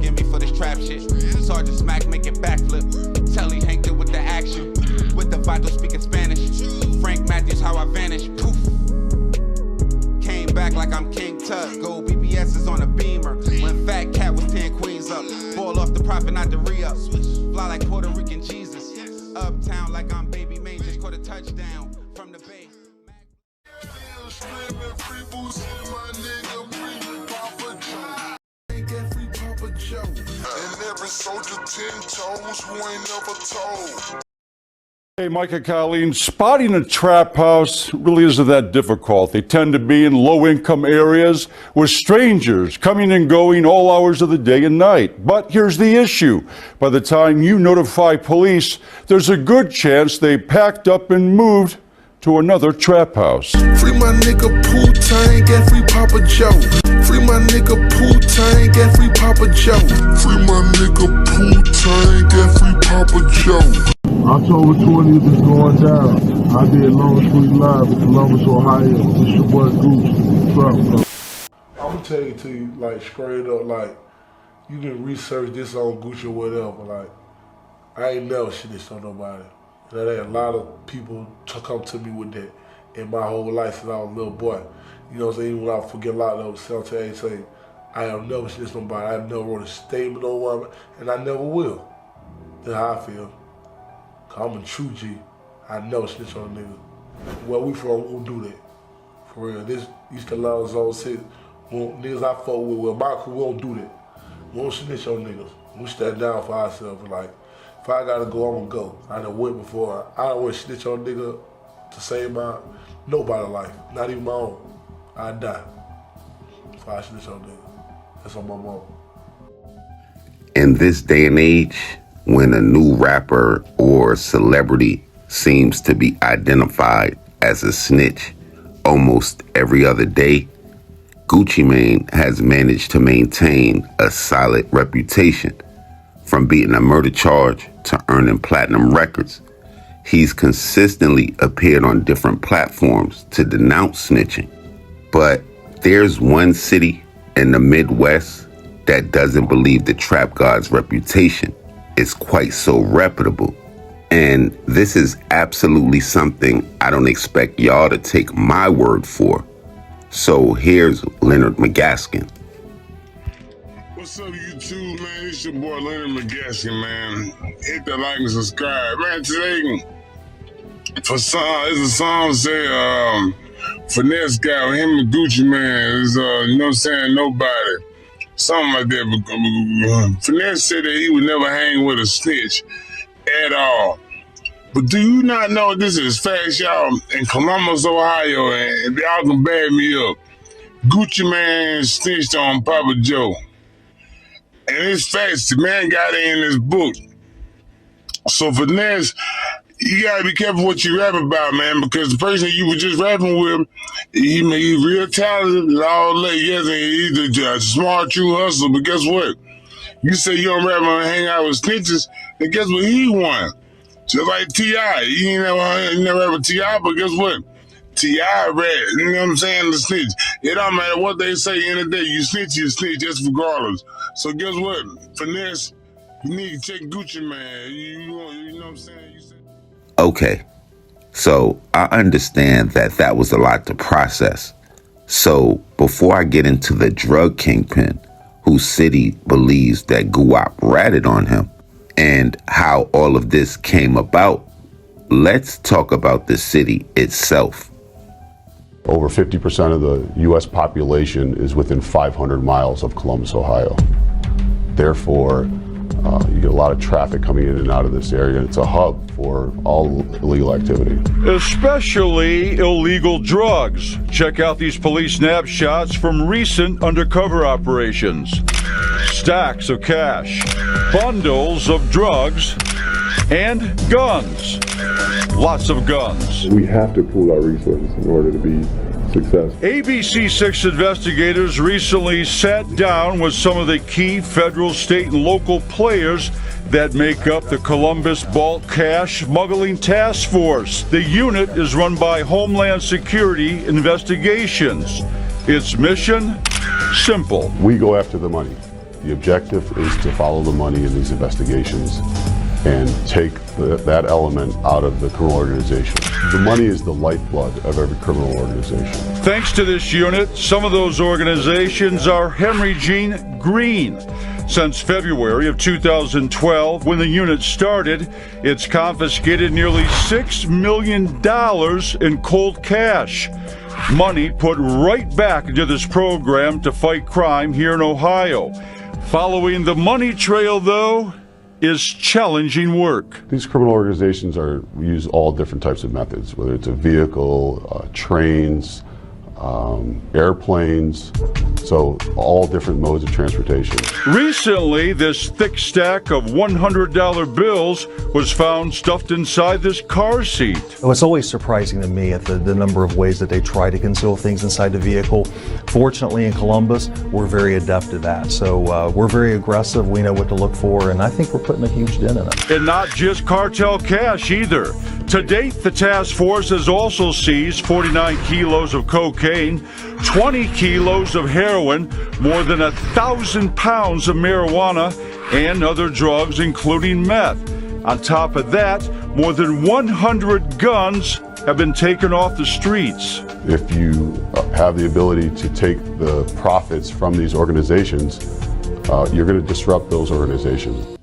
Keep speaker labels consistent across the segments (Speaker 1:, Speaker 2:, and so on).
Speaker 1: forgive me for this trap shit. Sergeant Smack make it backflip. Telly Hank it with the action. With the Vato speaking Spanish. Frank Matthews, how I vanish. Poof. Came back like I'm King Tut. Gold BBS is on a beamer. When Fat Cat was 10 queens up. Ball off the profit, not the re-up. Fly like Puerto Rican Jesus. Uptown like I'm Baby May. Just caught a touchdown from the Bay.
Speaker 2: And every soldier 10 toes who ain't never told.
Speaker 3: Hey, Micah Colleen, spotting a trap house really isn't that difficult. They tend to be in low-income areas with strangers coming and going all hours of the day and night. But here's the issue. By the time you notify police, there's a good chance they packed up and moved to another trap house.
Speaker 2: Free my nigga Pooh Tang and free Papa Joe. Free my nigga Pooh Tang and free Papa Joe. Free my nigga Pooh Tang and free Papa Joe.
Speaker 4: October 20th is going down. I did Long Street Live in Columbus, Ohio. This your boy Gucci. I'm gonna tell you to you, like, straight up, like, you can research this on Gucci or whatever. Like, I ain't never shit this on nobody. There ain't a lot of people to come to me with that in my whole life since I was a little boy. You know what I'm saying? Even when I forget a lot of those 17, say, I have never shit this on nobody. I never wrote a statement on one, and I never will. That's how I feel. I'm a true G. I know snitch on a nigga. Where we from, we don't do that. For real. This East Carolina Zone 6, niggas I fuck with, well, my crew, we don't do that. We don't snitch on niggas. We stand down for ourselves. Like, if I gotta go, I'm gonna go. I done went before. I don't want to snitch on a nigga to save my nobody's life, not even my own. I die if I snitch on a nigga. That's on my mom.
Speaker 5: In this day and age, when a new rapper or celebrity seems to be identified as a snitch almost every other day, Gucci Mane has managed to maintain a solid reputation. From beating a murder charge to earning platinum records, he's consistently appeared on different platforms to denounce snitching. But there's one city in the Midwest that doesn't believe the trap god's reputation is quite so reputable. And this is absolutely something I don't expect y'all to take my word for. So here's Leonard McGaskin.
Speaker 6: What's up, YouTube, man? It's your boy Leonard McGaskin, man. Hit the like and subscribe. Man, today, for some, it's a song say, Finesse guy with him and Gucci, man, is, you know what I'm saying, nobody. Something like that. Finesse said that he would never hang with a snitch at all. But do you not know this is facts, y'all? In Columbus, Ohio, and y'all can back me up, Gucci Mane snitched on Papa Joe. And it's facts. The man got it in his book. So Finesse, you gotta be careful what you rap about, man, because the person you were just rapping with, he real talented and all that. Yes, and he's a smart, true hustler. But guess what? You say you don't rap and hang out with snitches, and guess what? He won. Just like T.I. He never rap with T.I., but guess what? T.I. rap. You know what I'm saying? The snitch. It don't matter what they say in the day. You snitch, just regardless. So guess what? Finesse, you need to check Gucci, man. You know what I'm saying?
Speaker 5: Okay, so I understand that was a lot to process. So before I get into the drug kingpin, whose city believes that Guwap ratted on him, and how all of this came about, let's talk about the city itself.
Speaker 7: Over 50% of the U.S. population is within 500 miles of Columbus, Ohio. Therefore, you get a lot of traffic coming in and out of this area, and it's a hub for all illegal activity.
Speaker 3: Especially illegal drugs. Check out these police snapshots from recent undercover operations. Stacks of cash, bundles of drugs, and guns. Lots of guns.
Speaker 4: We have to pool our resources in order to be successful.
Speaker 3: ABC6 investigators recently sat down with some of the key federal, state, and local players that make up the Columbus Bulk Cash Smuggling Task Force. The unit is run by Homeland Security Investigations. Its mission? Simple.
Speaker 7: We go after the money. The objective is to follow the money in these investigations and take that element out of the criminal organization. The money is the lifeblood of every criminal organization.
Speaker 3: Thanks to this unit, some of those organizations are hemorrhaging green. Since February of 2012, when the unit started, it's confiscated nearly $6 million in cold cash. Money put right back into this program to fight crime here in Ohio. Following the money trail, though, is challenging work.
Speaker 7: These criminal organizations use all different types of methods, whether it's a vehicle, trains, airplanes, so all different modes of transportation.
Speaker 3: Recently, this thick stack of $100 bills was found stuffed inside this car seat.
Speaker 8: It's always surprising to me at the number of ways that they try to conceal things inside the vehicle. Fortunately, in Columbus, we're very adept at that. So we're very aggressive. We know what to look for, and I think we're putting a huge dent in it.
Speaker 3: And not just cartel cash either. To date, the task force has also seized 49 kilos of cocaine, 20 kilos of heroin, more than 1,000 pounds of marijuana, and other drugs, including meth. On top of that, more than 100 guns have been taken off the streets.
Speaker 7: If you have the ability to take the profits from these organizations, you're going to disrupt those organizations.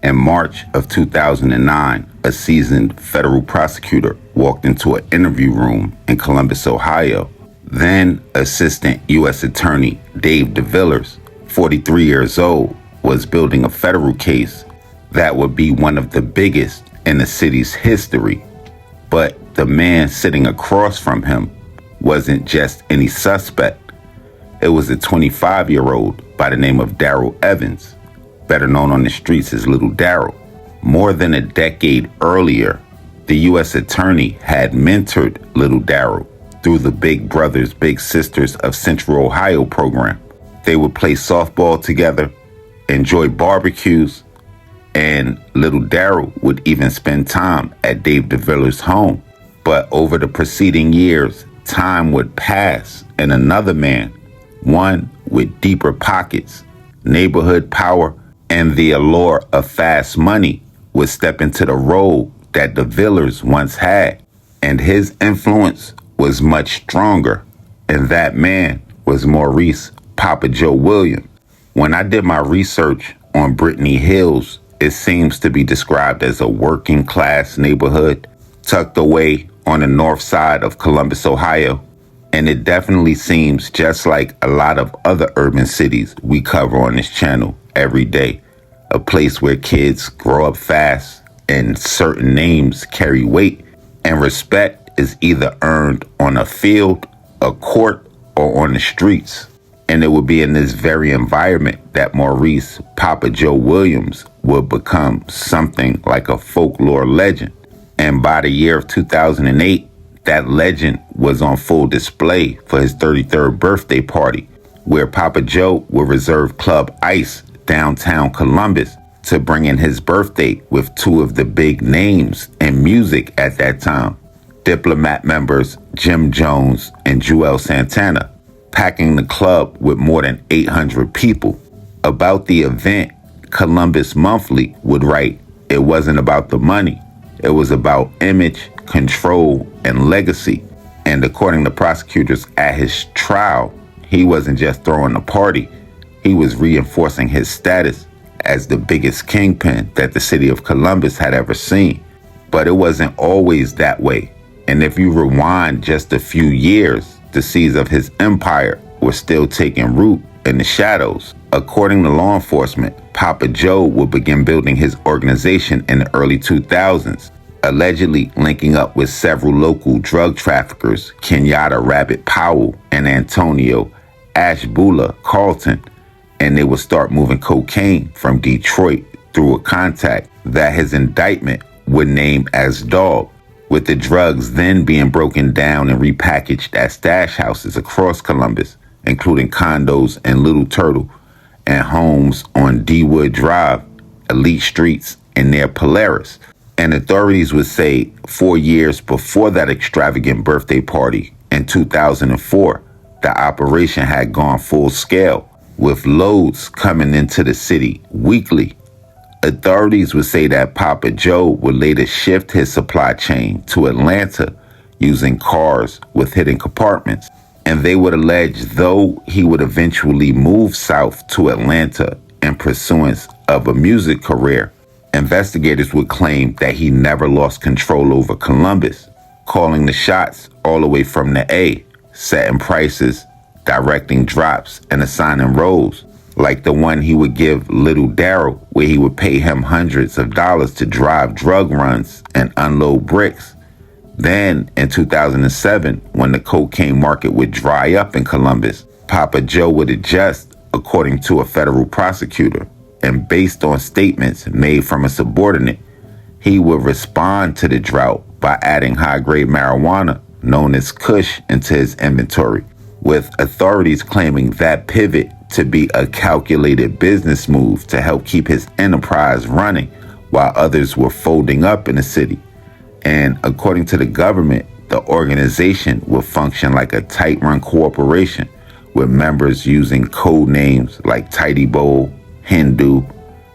Speaker 5: In March of 2009, a seasoned federal prosecutor walked into an interview room in Columbus, Ohio. Then Assistant U.S. Attorney Dave DeVillers, 43 years old, was building a federal case that would be one of the biggest in the city's history. But the man sitting across from him wasn't just any suspect. It was a 25-year-old by the name of Darrell Evans, better known on the streets as Little Darrell. More than a decade earlier, the U.S. Attorney had mentored Little Darrell through the Big Brothers Big Sisters of Central Ohio program. They would play softball together, enjoy barbecues, and Little Darrell would even spend time at Dave DeVillers' home. But over the preceding years, time would pass, and another man, one with deeper pockets, neighborhood power, and the allure of fast money, would step into the role that DeVillers once had. And his influence was much stronger, and that man was Maurice Papa Joe Williams. When I did my research on Brittany Hills, it seems to be described as a working class neighborhood tucked away on the north side of Columbus, Ohio. And it definitely seems just like a lot of other urban cities we cover on this channel every day. A place where kids grow up fast and certain names carry weight, and respect is either earned on a field, a court, or on the streets. And it would be in this very environment that Maurice Papa Joe Williams would become something like a folklore legend. And by the year of 2008, that legend was on full display for his 33rd birthday party, where Papa Joe would reserve Club Ice downtown Columbus to bring in his birthday with two of the big names in music at that time, Diplomat members Jim Jones and Joel Santana, packing the club with more than 800 people. About the event, Columbus Monthly would write, "It wasn't about the money. It was about image, control, and legacy." And according to prosecutors at his trial, he wasn't just throwing a party. He was reinforcing his status as the biggest kingpin that the city of Columbus had ever seen. But it wasn't always that way. And if you rewind just a few years, the seeds of his empire were still taking root in the shadows. According to law enforcement, Papa Joe would begin building his organization in the early 2000s, allegedly linking up with several local drug traffickers, Kenyatta Rabbit Powell and Antonio Ashbula Carlton, and they would start moving cocaine from Detroit through a contact that his indictment would name as Dog, with the drugs then being broken down and repackaged at stash houses across Columbus, including condos in Little Turtle and homes on D-Wood Drive, Elite Streets, and near Polaris. And authorities would say 4 years before that extravagant birthday party in 2004, the operation had gone full scale. with loads coming into the city weekly. Authorities would say that Papa Joe would later shift his supply chain to Atlanta using cars with hidden compartments. And they would allege though he would eventually move south to Atlanta in pursuance of a music career, investigators would claim that he never lost control over Columbus, calling the shots all the way from the A, setting prices, directing drops, and assigning roles, like the one he would give Little Daryl, where he would pay him hundreds of dollars to drive drug runs and unload bricks. Then, in 2007, when the cocaine market would dry up in Columbus, Papa Joe would adjust, according to a federal prosecutor, and based on statements made from a subordinate, he would respond to the drought by adding high-grade marijuana, known as Kush, into his inventory, with authorities claiming that pivot to be a calculated business move to help keep his enterprise running while others were folding up in the city. And according to the government, the organization would function like a tight-run corporation with members using code names like Tidy Bowl, Hindu,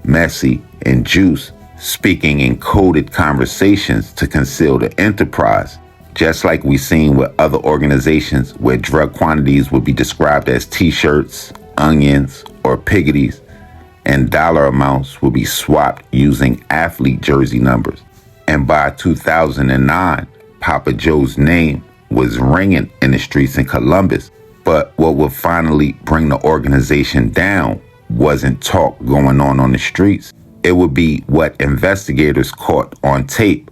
Speaker 5: Messi, and Juice, speaking in coded conversations to conceal the enterprise, just like we've seen with other organizations where drug quantities would be described as t-shirts, onions, or piggities, and dollar amounts would be swapped using athlete jersey numbers. And by 2009, Papa Joe's name was ringing in the streets in Columbus. But what would finally bring the organization down wasn't talk going on the streets. It would be what investigators caught on tape,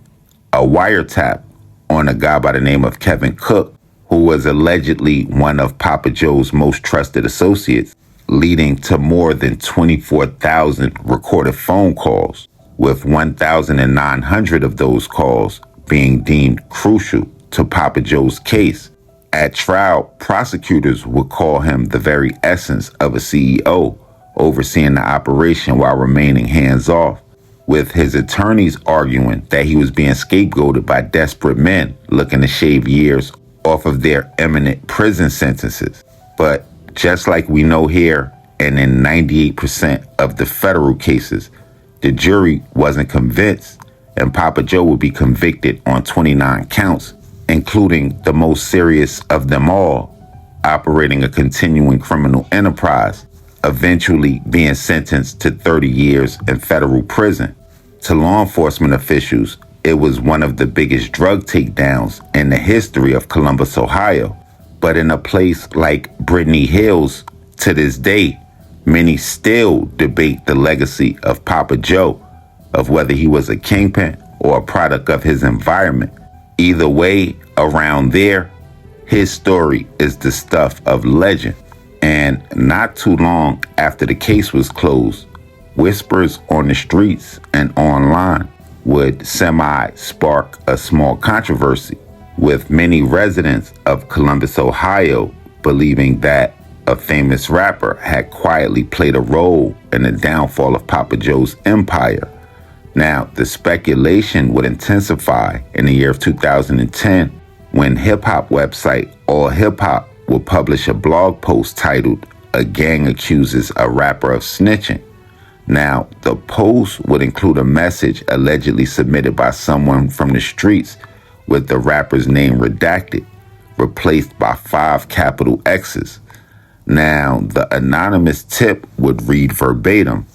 Speaker 5: a wiretap on a guy by the name of Kevin Cook, who was allegedly one of Papa Joe's most trusted associates, leading to more than 24,000 recorded phone calls, with 1,900 of those calls being deemed crucial to Papa Joe's case. At trial, prosecutors would call him the very essence of a CEO, overseeing the operation while remaining hands-off, with his attorneys arguing that he was being scapegoated by desperate men looking to shave years off of their imminent prison sentences. But just like we know here, and in 98% of the federal cases, the jury wasn't convinced, and Papa Joe would be convicted on 29 counts, including the most serious of them all, operating a continuing criminal enterprise, eventually being sentenced to 30 years in federal prison. To law enforcement officials, it was one of the biggest drug takedowns in the history of Columbus, Ohio. But in a place like Brittany Hills, to this day, many still debate the legacy of Papa Joe, of whether he was a kingpin or a product of his environment. Either way, around there, his story is the stuff of legend. And not too long after the case was closed, whispers on the streets and online would spark a small controversy, with many residents of Columbus, Ohio, believing that a famous rapper had quietly played a role in the downfall of Papa Joe's empire. Now, the speculation would intensify in the year of 2010 when hip-hop website All Hip Hop would publish a blog post titled, "A Gang Accuses a Rapper of Snitching." Now, the post would include a message allegedly submitted by someone from the streets with the rapper's name redacted, replaced by 5 capital X's. Now, the anonymous tip would read verbatim,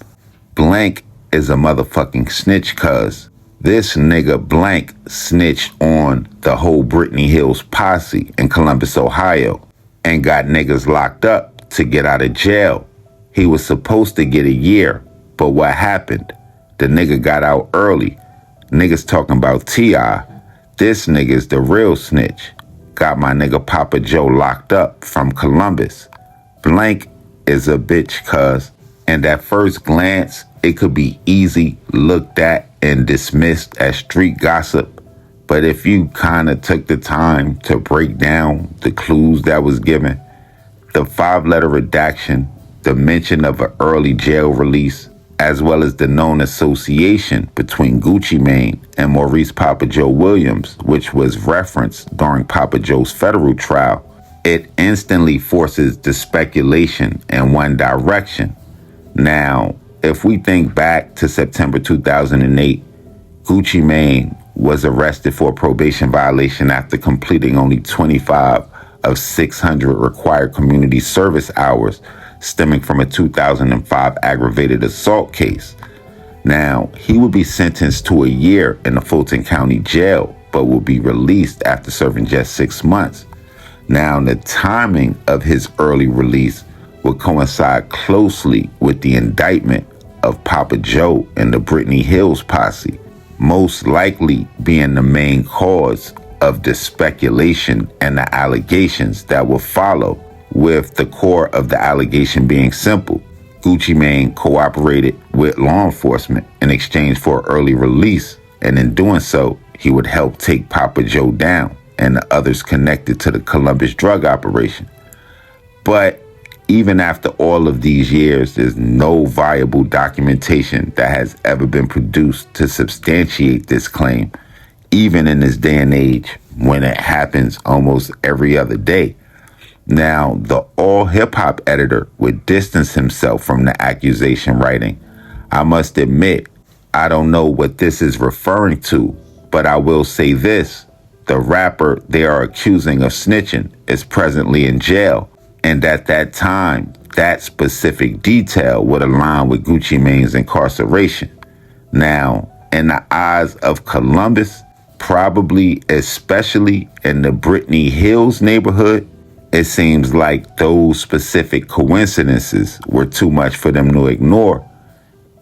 Speaker 5: "Blank is a motherfucking snitch, cuz this nigga Blank snitched on the whole Brittany Hills posse in Columbus, Ohio, and got niggas locked up to get out of jail. He was supposed to get a year, but what happened? The nigga got out early. Niggas talking about T.I. This nigga's the real snitch. Got my nigga Papa Joe locked up from Columbus. Blank is a bitch, cuz." And at first glance, it could be easy looked at and dismissed as street gossip. But if you kind of took the time to break down the clues that was given, the 5-letter redaction, the mention of an early jail release, as well as the known association between Gucci Mane and Maurice Papa Joe Williams, which was referenced during Papa Joe's federal trial, it instantly forces the speculation in one direction. Now, if we think back to September 2008, Gucci Mane was arrested for a probation violation after completing only 25 of 600 required community service hours stemming from a 2005 aggravated assault case. Now, he will be sentenced to a year in the Fulton County Jail, but will be released after serving just 6 months. Now, the timing of his early release will coincide closely with the indictment of Papa Joe and the Brittany Hills posse, most likely being the main cause of the speculation and the allegations that will follow, with the core of the allegation being simple. Gucci Mane cooperated with law enforcement in exchange for early release, and in doing so, he would help take Papa Joe down and the others connected to the Columbus drug operation. But even after all of these years, there's no viable documentation that has ever been produced to substantiate this claim, even in this day and age when it happens almost every other day. Now, the all hip-hop editor would distance himself from the accusation writing. I must admit, I don't know what this is referring to, but I will say this. The rapper they are accusing of snitching is presently in jail, and at that time, that specific detail would align with Gucci Mane's incarceration. Now, in the eyes of Columbus, probably especially in the Brittany Hills neighborhood, it seems like those specific coincidences were too much for them to ignore.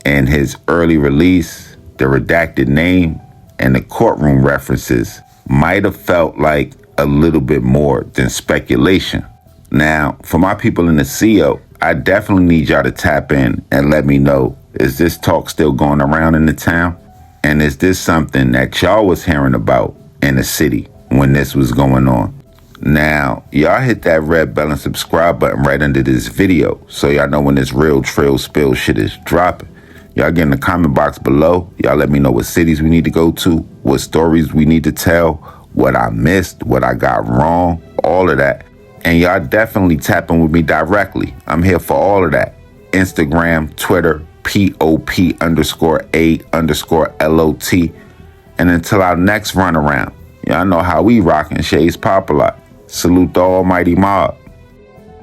Speaker 5: And his early release, the redacted name, and the courtroom references might have felt like a little bit more than speculation. Now, for my people in the CO, I definitely need y'all to tap in and let me know, is this talk still going around in the town? And is this something that y'all was hearing about in the city when this was going on? Now, y'all hit that red bell and subscribe button right under this video so y'all know when this real trail spill shit is dropping. Y'all get in the comment box below. Y'all let me know what cities we need to go to, what stories we need to tell, what I missed, what I got wrong, all of that. And y'all definitely tap in with me directly. I'm here for all of that. Instagram, Twitter, POP_A_LOT. And until our next run around, y'all know how we rockin' Shades Popalot. Salute the almighty MOBB.